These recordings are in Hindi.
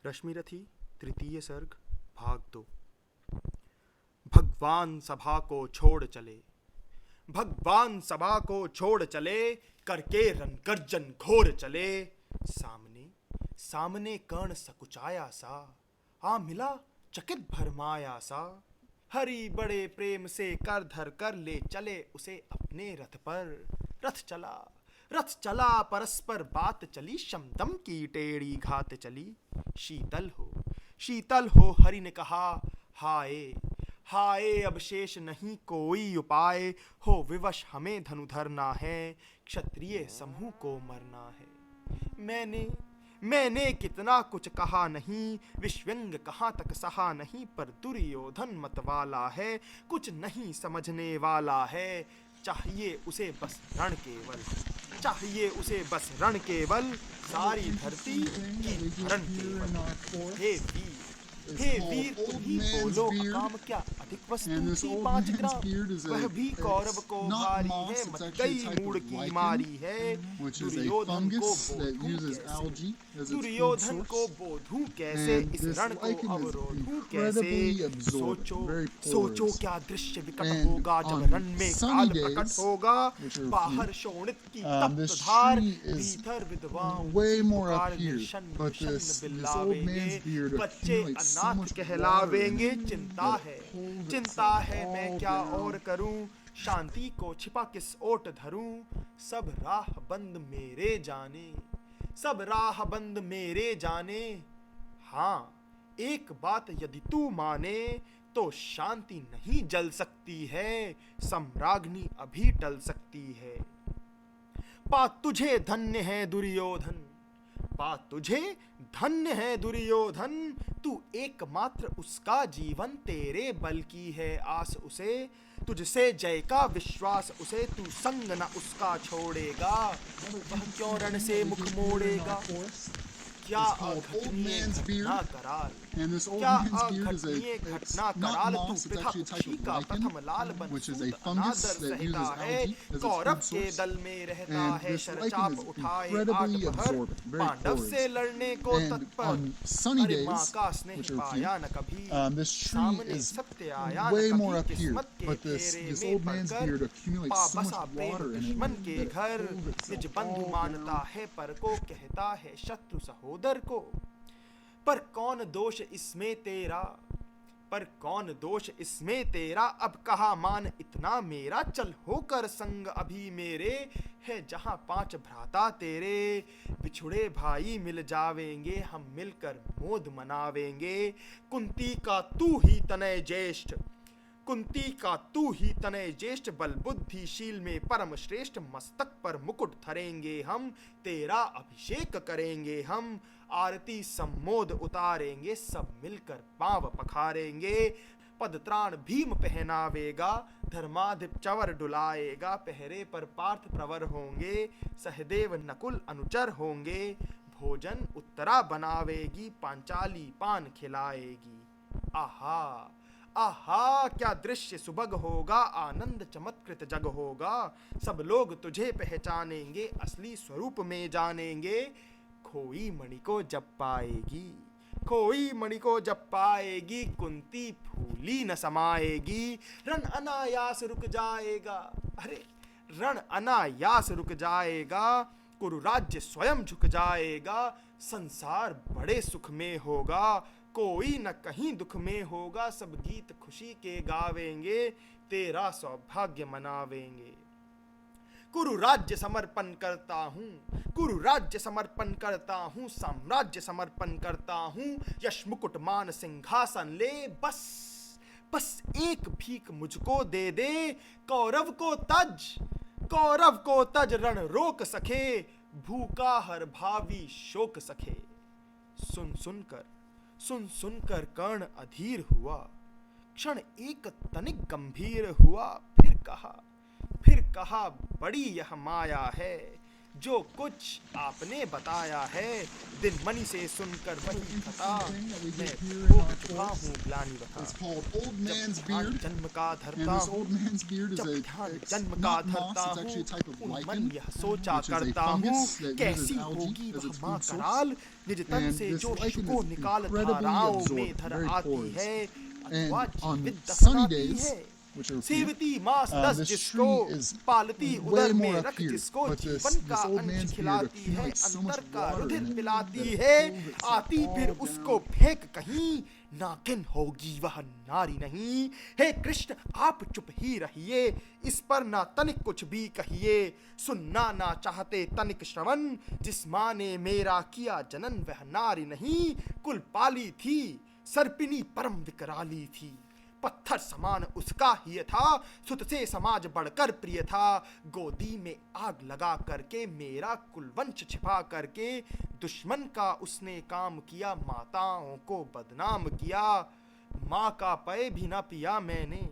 रश्मिरथी तृतीय सर्ग भाग 2। भगवान सभा को छोड़ चले, भगवान सभा को छोड़ चले, करके रन गर्जन घोर चले। सामने सामने कर्ण सकुचाया सा, आ मिला चकित भरमाया सा। हरि बड़े प्रेम से कर धर कर ले चले उसे अपने रथ पर। रथ चला परस्पर बात चली, शमदम की टेढ़ी घात चली। शीतल हो हरि ने कहा, हाय हाय अब शेष नहीं कोई उपाय। हो विवश हमें धनुधरना है, क्षत्रिय समूह को मरना है। मैंने कितना कुछ कहा नहीं, विश्वंग कहाँ तक सहा नहीं। पर दुर्योधन मत वाला है, कुछ नहीं समझने वाला है। चाहिए उसे बस रण केवल, चाहिए उसे बस रण केवल। सारी धरती की धरण केवल। हे वीर तुम ही बोलो, अकाम क्या अधिक वस्तु थी 5 ग्राम। वह भी कौरव को भारी है, मच गई मूड़ की मारी है। दुर्योधन को बोधूं कैसे, इस रण को अवरोधूं कैसे। सोचो क्या दृश्य विकट होगा, जब रण में काल प्रकट होगा। बाहर शोणित की तप्त धार, भीतर विधवाओं की पुकार। निशन बिल्लावेंगे, बच्चे अनाथ कहलावेंगे। चिंता है मैं क्या और करूं, शांति को छिपा किस ओट धरूं। सब राह बंद मेरे जाने, सब राह बंद मेरे जाने। हाँ एक बात यदि तू माने, तो शांति नहीं जल सकती है, सम्राज्ञी अभी टल सकती है। पा तुझे धन्य है दुर्योधन, पा तुझे धन्य है दुर्योधन। तू एकमात्र उसका जीवन, तेरे बल की है आस उसे। तुझसे जय का विश्वास उसे, तू संग न उसका छोड़ेगा। वह क्यों रण से मुख मोड़ेगा, क्या अघटनीय घटना कराल, क्या अघटनीय घटना कराल। तू पृथा कुक्षी का प्रथम लाल बन अनादर सहता है। कौरव के दल में रहता है, शरचाप उठाए 8 पहर। पांडव से लड़ने को तत्पर, अरे माँ का स्नेह पाया न कभी। सामने सत्य आया न कभी, किस्मत के फेरे में पड़कर। पा बसा प्रेम दुश्मन के घर, निज बंधु मानता है पर को, कहता है शत्रु सहोदर को। पर कौन दोष इसमें तेरा, पर कौन दोष इसमें तेरा। अब कहा मान इतना मेरा, चल होकर संग अभी मेरे। है जहां 5 भ्राता तेरे, बिछुड़े भाई मिल जावेंगे। हम मिलकर मोद मनावेंगे। कुंती का तू ही तनय ज्येष्ठ, कुंती का तू ही तनय ज्येष्ठ। बल बुद्धिशील में परम श्रेष्ठ, मस्तक पर मुकुट धरेंगे हम। तेरा अभिषेक करेंगे हम, आरती सम्मोद उतारेंगे। सब मिलकर पांव पखारेंगे। पदत्राण भीम पहनावेगा, धर्माधिप चवर डुलाएगा। पहरे पर पार्थ प्रवर होंगे, सहदेव नकुल अनुचर होंगे। भोजन उत्तरा बनावेगी, पांचाली पान खिलाएगी। आहा आहा क्या दृश्य सुभग होगा, आनंद चमत्कृत जग होगा। सब लोग तुझे पहचानेंगे, असली स्वरूप में जानेंगे। खोई मणि को जब पाएगी, खोई मणि को जब पाएगी। कुंती फूली न समाएगी, रण अनायास रुक जाएगा। अरे रण अनायास रुक जाएगा। कुरु राज्य स्वयं झुक जाएगा। संसार बड़े सुख में होगा, कोई न कहीं दुख में होगा। सब गीत खुशी के गावेंगे, तेरा सौभाग्य मनावेंगे। कुरु राज्य समर्पण करता हूँ, कुरु राज्य समर्पण करता हूँ। साम्राज्य समर्पण करता हूँ, यश मुकुट मान सिंहासन ले। बस एक भीख मुझको दे दे, कौरव को तज रण रोक सके। भूखा हर भावी शोक सके। सुन सुनकर कर्ण अधीर हुआ, क्षण एक तनिक गंभीर हुआ। फिर कहा बड़ी यह माया है, जो कुछ आपने बताया है दिन मनी से सुनकर वही कथा मैं भोग चुका हूँ ग्लानि बता जब जन्म का धरता हूँ जब ध्यान जन्म का धरता हूँ उन मन यह सोचा करता हूँ कैसी होगी वह माँ कराल निज तन से जो शिशु को निकाल धाराओं में धर आती है अथवा जीवित दफनाती है सेवती मास दस जिसको पालती उदर में रख जिसको जीवन का अंश खिलाती है अंतर का रुधिर पिलाती है आती फिर उसको फेंक कहीं नागिन होगी वह नारी नहीं। हे कृष्ण आप चुप ही रहिए इस पर ना तनिक कुछ भी कहिए सुनना ना चाहते तनिक श्रवण जिस माँ ने मेरा किया जनन वह नारी नहीं कुल पाली थी सर्पिनी परम विकराली थी पत्थर समान उसका ही था सुत से समाज बढ़कर प्रिय था गोदी में आग लगा करके मेरा कुलवंश छिपा करके दुश्मन का उसने काम किया माताओं को बदनाम किया माँ का पय भी न पिया मैंने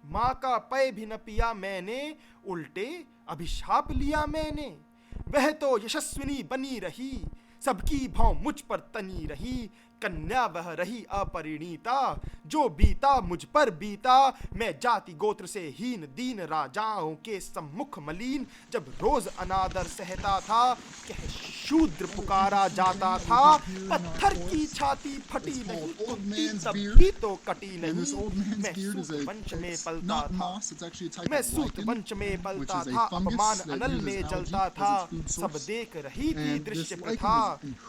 माँ का पय भी न पिया मैंने उल्टे अभिशाप लिया मैंने वह तो यशस्विनी बनी रही सबकी भाव मुझ पर तनी रही कन्या वह रही अपरिणीता जो बीता मुझ पर बीता मैं जाति गोत्र से हीन दीन राजाओं के सम्मुख मलिन जब रोज अनादर सहता था कह शूद्र पुकारा जाता था पत्थर की छाती फटी नहीं कुंती तब भी तो कटी नहीं मैं सूत वंश में पलता था मैं सूत वंश में पलता था अपमान अनल में जलता था सब देख रही थी दृश्य प्रथा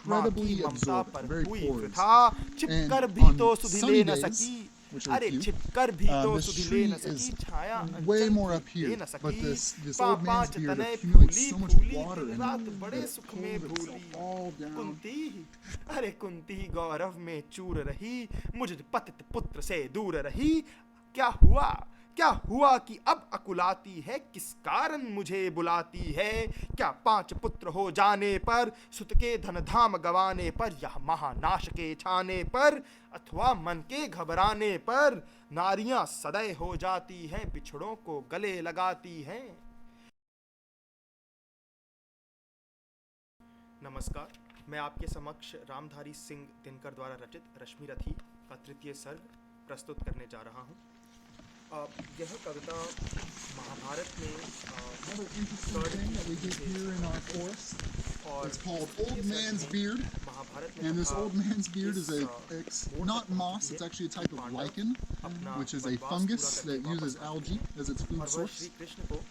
माँ की ममता पर हुई वृथा छिपकर भी तो सुधि ले न सकी अरे छिपकर भी तो सुधि ले न सकी छाया ले न सकी पांच तनय फूली फूली रात बड़े सुख में भूली कुंती अरे कुंती गौरव में चूर रही मुझ पतित पुत्र से दूर रही क्या हुआ कि अब अकुलाती है किस कारण मुझे बुलाती है क्या 5 पुत्र हो जाने पर सुत के धन धाम गवाने पर यह महानाश के छाने पर अथवा मन के घबराने पर नारियां सदै हो जाती हैं बिछड़ों को गले लगाती हैं। नमस्कार, मैं आपके समक्ष रामधारी सिंह दिनकर द्वारा रचित रश्मि रथी का तृतीय सर्ग प्रस्तुत करने जा रहा हूँ। यह कविता महाभारत में And this old man's beard is not moss, it's actually a type of lichen, which is a fungus that uses algae as its food source.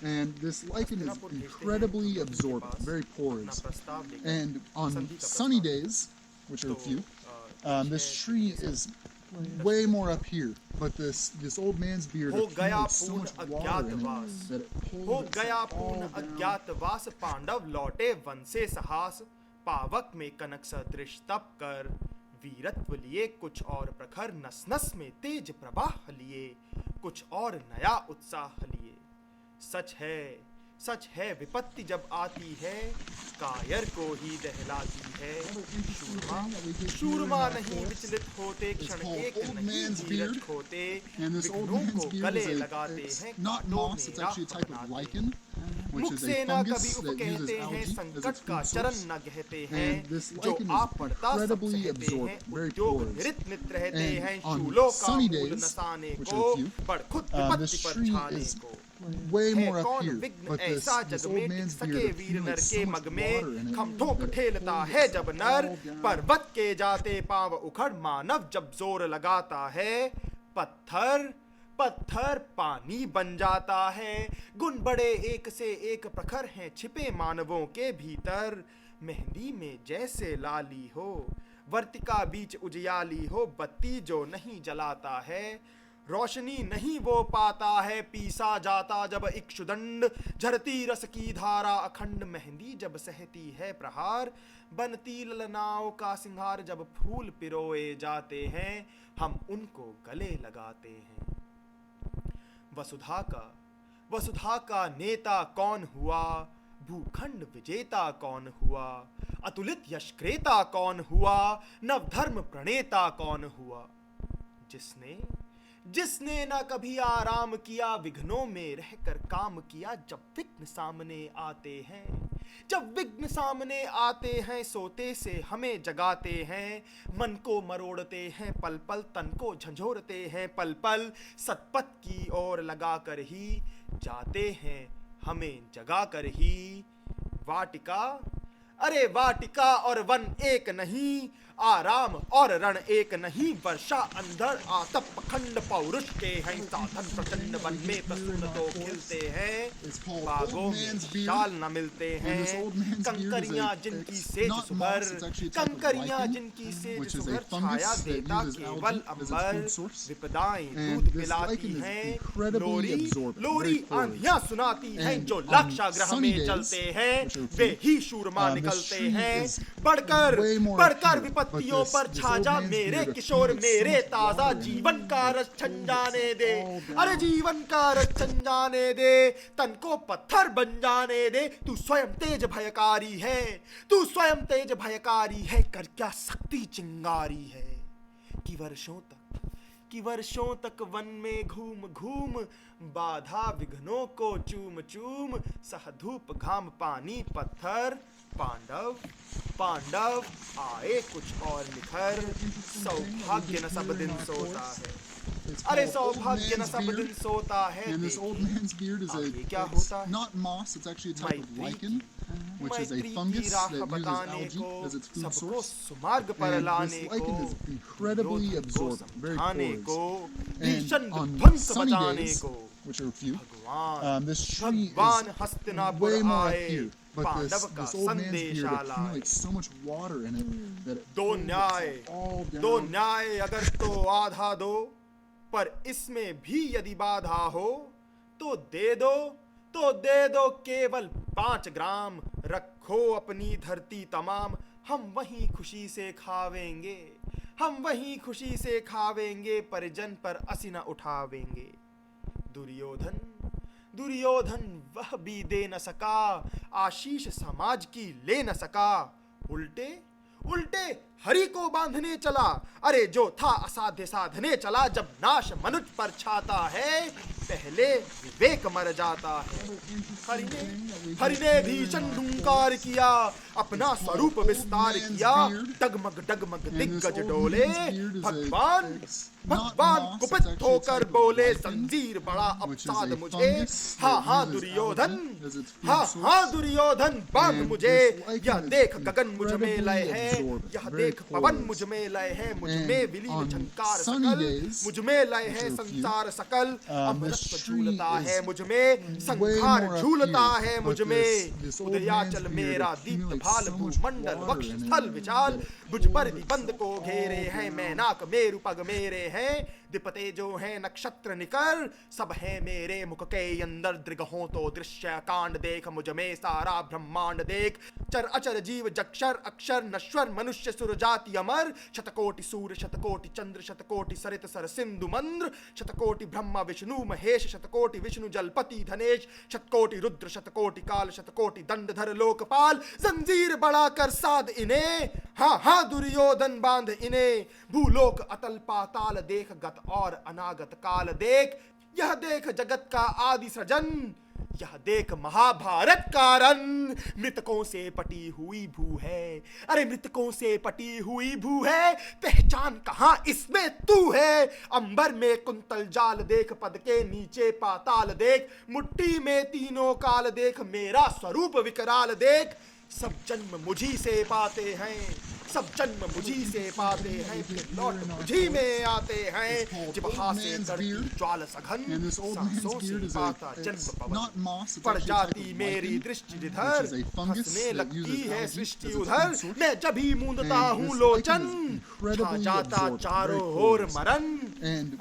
And this lichen is incredibly absorbent, very porous. And on sunny days, which are a few, this tree is way more up here, but this old man's beard accumulates so much water in it that it pulls itself all down. अज्ञातवास Pandav लौटे वन से साहस पावक में कनक सदृश तप कर वीरत्व लिए कुछ और प्रखर नस नस में तेज प्रवाह लिए कुछ और नया उत्साह लिए। सच है विपत्ति जब आती है कायर को ही दहलाती है शूरमा नहीं विचलित होते क्षण एक नहीं धीरज खोते विघ्नों को गले लगाते हैं मुख से न कभी उप कहते हैं संकट का चरण न कहते हैं जो आप पड़ता सब सहते हैं उद्योग निरित नित रहते हैं शूलों का मूल नसाने को पर खुद विपत्ति पर छाने को way more up here, but this old man's beard accumulates so much water in it ठोक ठेलता है जब नर पर्वत के जाते पांव उखड़ मानव जब जोर लगाता है पत्थर पानी बन जाता है गुण बड़े एक से एक प्रखर हैं छिपे मानवों के भीतर मेहंदी में जैसे लाली हो वर्तिका बीच उजियाली हो बत्ती जो नहीं जलाता है रोशनी नहीं वो पाता है पीसा जाता जब इक्षुदंड झरती रस की धारा अखंड मेहंदी जब सहती है प्रहार बनती ललनाओं का सिंगार जब फूल पिरोए जाते हैं हम उनको गले लगाते हैं। वसुधा का नेता कौन हुआ भूखंड विजेता कौन हुआ अतुलित यशक्रेता कौन हुआ नवधर्म प्रणेता कौन हुआ जिसने न कभी आराम किया विघ्नों में रहकर काम किया जब विघ्न सामने आते हैं जब विघ्न सामने आते हैं सोते से हमें जगाते हैं, मन को मरोड़ते हैं पल पल, तन को झंझोरते हैं पल पल, सतपथ की ओर लगा कर ही जाते हैं हमें जगा कर ही। वाटिका, अरे वाटिका और वन एक नहीं, आराम और रण एक नहीं, वर्षा अंधर आतप पखंड पौरुष के हैं साधन प्रचंड, वन में प्रसून तो खिलते हैं बागों में शाल न मिलते हैं, कंकरियां जिनकी सेज सुभर, कंकरियां जिनकी सेज सुभर, छाया देता केवल अंबर, विपदाएं दूध पिलाती हैं लोरी, लोरी आंधियां सुनाती हैं, जो लाक्षाग्रह में चलते हैं वे ही शूरमा निकलते हैं, बढ़कर बढ़कर विपत्तियों पर छा जा मेरे किशोर, मेरे ताजा जीवन का रस छन जाने दे, अरे जीवन का रस छन जाने दे, तन को पत्थर बन जाने दे, तू स्वयं तेज भयकारी है, तू स्वयं तेज भयकारी है, कर क्या शक्ति चिंगारी है, कि वर्षों तक वन में घूम घूम, बाधा विघ्नों को चूम चूम, सह धूप घाम पानी पत्थर, पांडव आए कुछ और निखर, सौभाग्य न सब दिन सोता है, अरे सौभाग्य न सब दिन सोता है। And this old man's beard is क्या होता है? not moss, it's actually a type of lichen, which is a fungus that uses algae as its food source. And this lichen is incredibly absorbent, very porous. And on sunny days, which are few, this tree is way more up here. But this old man's beard accumulates so much water in it that it दो न्याय अगर तो आधा दो, पर इसमें भी यदि बाधा हो तो दे दो केवल 5 ग्राम, रखो अपनी धरती तमाम, हम वहीं खुशी से खावेंगे, परिजन पर असी न उठावेंगे। दुर्योधन वह भी दे न सका, आशीष समाज की ले न सका, उल्टे हरि को बांधने चला, अरे जो था असाध्य साधने चला, जब नाश मनुष्य पर छाता है पहले विवेक मर जाता है। हरि ने भीषण हुंकार किया, अपना स्वरूप विस्तार किया, डगमग दिग्गज डोले, भगवान कुपित होकर बोले, जंजीर बड़ा अवसाद मुझे, हाँ दुर्योधन बांध मुझे, यह देख गगन मुझ में लय है, यह देख पवन मुझ में लय है, मुझ में विलीन झंकार सकल, मुझ में लय है संसार सकल, अमृत झूलता है मुझ में, संहार झूलता है मुझ में, उदयाचल मेरा दीप्त भाल, भूमंडल वक्ष स्थल विशाल, भुज पर निबंध को घेरे हैं, मैनाक मेरु पग मेरे हैं, दिपते जो हैं नक्षत्र निकर, सब है मेरे मुख के अंदर, दृगहों तो दृश्य कांड देख, मुझ में सारा ब्रह्मांड देख, चर अचर जीव जक्षर अक्षर नश्वर, मनुष्य सुर जाति अमर, शतकोटि सूर्य शतकोटि चंद्र, शतकोटि सरित सर सिंधु मंद्र, शतकोटि ब्रह्मा विष्णु महेश, शतकोटि विष्णु जलपति धनेश, शतकोटि रुद्र शतकोटि काल, शतकोटि दंडधर लोकपाल, जंजीर बढ़ा कर साध इन्हें, हाँ दुर्योधन बांध इन्हें, भूलोक अतल पाताल देख, गत और अनागत काल देख, यह देख जगत का आदि सृजन, यह देख महाभारत का रन, मृतकों से पटी हुई भू है, अरे मृतकों से पटी हुई भू है, पहचान कहां इसमें तू है, अंबर में कुंतल जाल देख, पद के नीचे पाताल देख, मुट्ठी में तीनों काल देख, मेरा स्वरूप विकराल देख, सब जन्म मुझी से पाते हैं, सब जन्म मुझी से पाते हैं, फिर लौट मुझी में आते हैं, जिब्हा से करती ज्वाल सघन, सांसों से पाता जन्म पवन, पड़ जाती मेरी दृष्टि जिधर, हंसने लगती है सृष्टि उधर, मैं जब ही मूंदता हूँ लोचन, छा जाता चारों ओर मरण,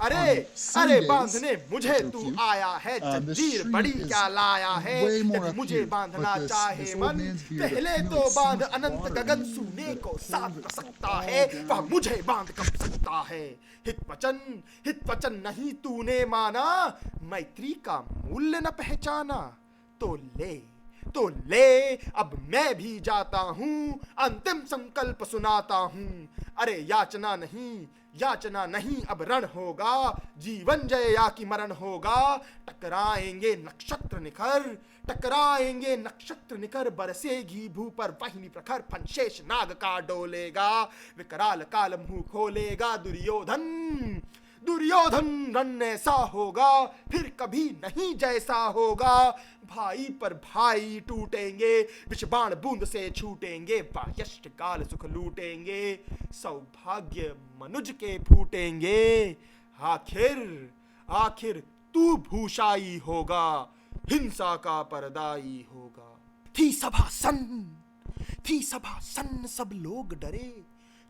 अरे बांधने मुझे तू आया है, जंजीर बड़ी क्या लाया है, यदि मुझे बांधना चाहे मन, पहले तो बांध अनंत गगन, सूने को सकता है वह मुझे बांध कर सकता है, हित वचन नहीं तूने माना, मैत्री का मूल्य न पहचाना, तो ले अब मैं भी जाता हूँ, अंतिम संकल्प सुनाता हूँ, अरे याचना नहीं याचना नहीं अब रण होगा, जीवन जय या कि मरण होगा। टकराएंगे नक्षत्र निखर, टकराएंगे नक्षत्र निखर, बरसेगी भू पर वाहिनी प्रखर, फंशेष नाग का डोलेगा, विकराल काल मुंह खोलेगा। दुर्योधन दुर्योधन रण ऐसा होगा, फिर कभी नहीं जैसा होगा। भाई पर भाई टूटेंगे, विषबाण बूंद से छूटेंगे, बाह्यष्ट काल सुख लूटेंगे, सौभाग्य मनुज के फूटेंगे। आखिर आखिर तू भूषाई होगा, हिंसा का परदाई होगा। थी सभा सन, सब लोग डरे,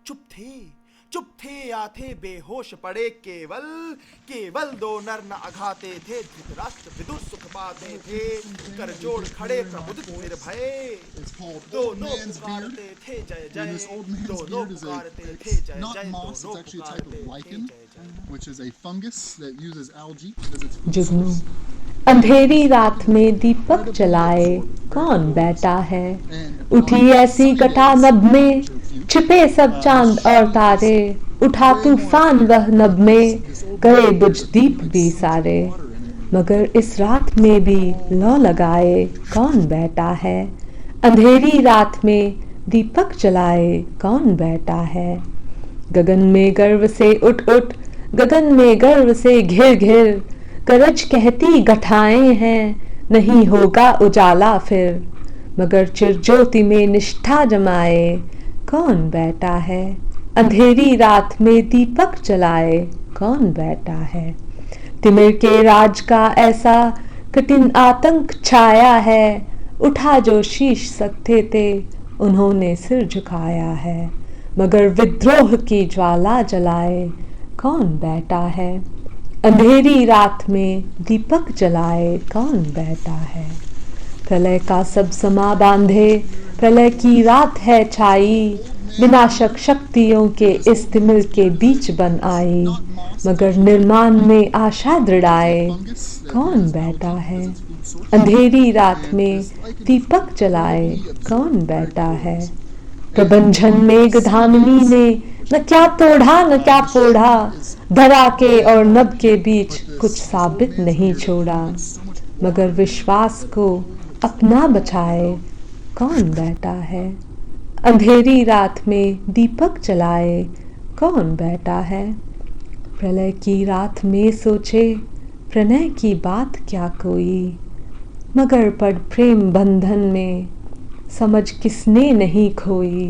चुप थे या थे बेहोश पड़े, केवल दो नर न अघाते थे, धृतराष्ट्र विदुर सुख पाते थे, कर जोड़ खड़े प्रमुदित निर्भय, दोनों पुकारते थे जय जय, दोनों पुकारते थे जय जय, दोनों पुकारते थे जय जय। जुगनू अंधेरी रात में दीपक जलाए कौन बैठा है, उठी ऐसी घटा नभ में, छिपे सब चांद और तारे, उठा तूफान वह नभ में, गए बुझ दीप भी सारे। मगर इस रात में भी लौ लगाए कौन बैठा है, अंधेरी रात में दीपक जलाए कौन बैठा है। गगन में गर्व से उठ उठ, गगन में गर्व से घिर घिर, गरज कहती घटाएं हैं, नहीं होगा उजाला फिर। मगर चिरज्योति में निष्ठा जमाए कौन बैठा है, अंधेरी रात में दीपक जलाए कौन बैठा है। तिमिर के राज का ऐसा कठिन आतंक छाया है, उठा जो शीश सकते थे उन्होंने सिर झुकाया है। मगर विद्रोह की ज्वाला जलाए कौन बैठा है, अंधेरी रात में दीपक जलाए कौन बैठा है। प्रलय का सब समा बांधे, प्रलय की रात है छाई, विनाशक शक्तियों के इस तिमिर के बीच बन आई। मगर निर्माण में आशा दृढ़ाए कौन बैठा है, अंधेरी रात में दीपक जलाए कौन बैठा है। प्रबंधन में गधामिनी ने न क्या तोड़ा न क्या फोड़ा, धरा के और नभ के बीच कुछ साबित नहीं छोड़ा। मगर विश्वास को अपना बचाए कौन बैठा है, अंधेरी रात में दीपक जलाए कौन बैठा है। प्रलय की रात में सोचे प्रणय की बात क्या कोई, मगर पड़ प्रेम बंधन में समझ किसने नहीं खोई।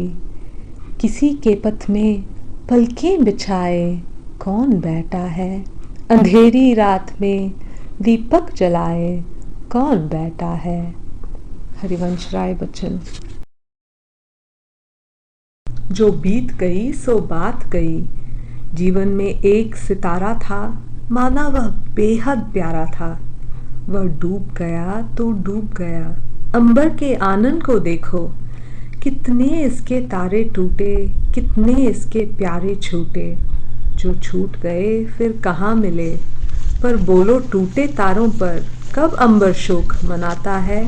किसी के पथ में पलकें बिछाए कौन बैठा है, अंधेरी रात में दीपक जलाए कौन बैठा है। हरिवंश राय बच्चन। जो बीत गई सो बात गई, जीवन में एक सितारा था, माना वह बेहद प्यारा था। वह डूब गया तो डूब गया, अंबर के आनंद को देखो, कितने इसके तारे टूटे, कितने इसके प्यारे छूटे। जो छूट गए फिर कहाँ मिले, पर बोलो टूटे तारों पर कब अंबर शोक मनाता है।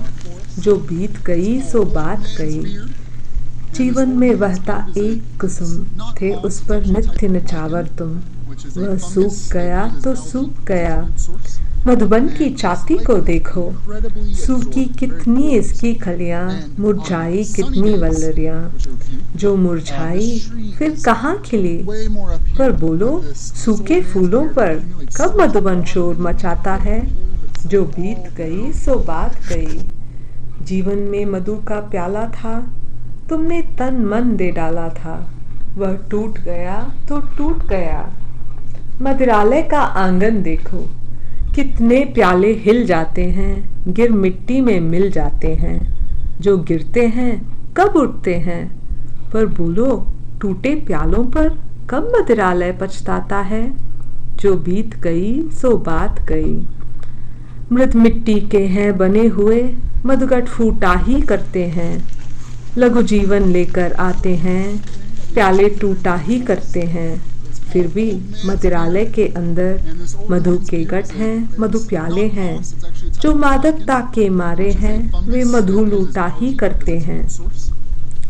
जो बीत गई सो बात गई, जीवन में बहता एक कुसुम, थे उस पर नित्य निछावर तुम। वह सूख गया तो सूख गया, मधुबन की छाती को देखो, सूखी कितनी इसकी खलियां, मुरझाई कितनी वल्लरियां। जो मुरझाई फिर कहाँ खिली, पर बोलो सूखे फूलों पर कब मधुबन शोर मचाता है। जो बीत गई सो बात गई, जीवन में मधु का प्याला था, तुमने तन मन दे डाला था। वह टूट गया तो टूट गया, मदिरालय का आंगन देखो, कितने प्याले हिल जाते हैं, गिर मिट्टी में मिल जाते हैं। जो गिरते हैं कब उठते हैं, पर बोलो टूटे प्यालों पर कब मदिरालय पछताता है। जो बीत गई सो बात गई, मृत मिट्टी के हैं बने हुए, मधुगट फूटा ही करते हैं। लघु जीवन लेकर आते हैं, प्याले टूटा ही करते हैं। फिर भी मदिरालय के अंदर मधु के गट हैं, मधु प्याले हैं। जो मादकता के मारे हैं, वे मधु लूटा ही करते हैं।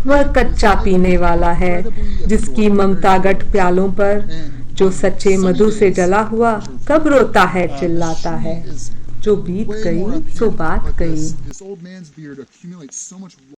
वह कच्चा पीने वाला है, जिसकी ममता गट प्यालों पर, जो सच्चे मधु से जला हुआ कब रोता है चिल्लाता है, जो बीत गई सो बात गई।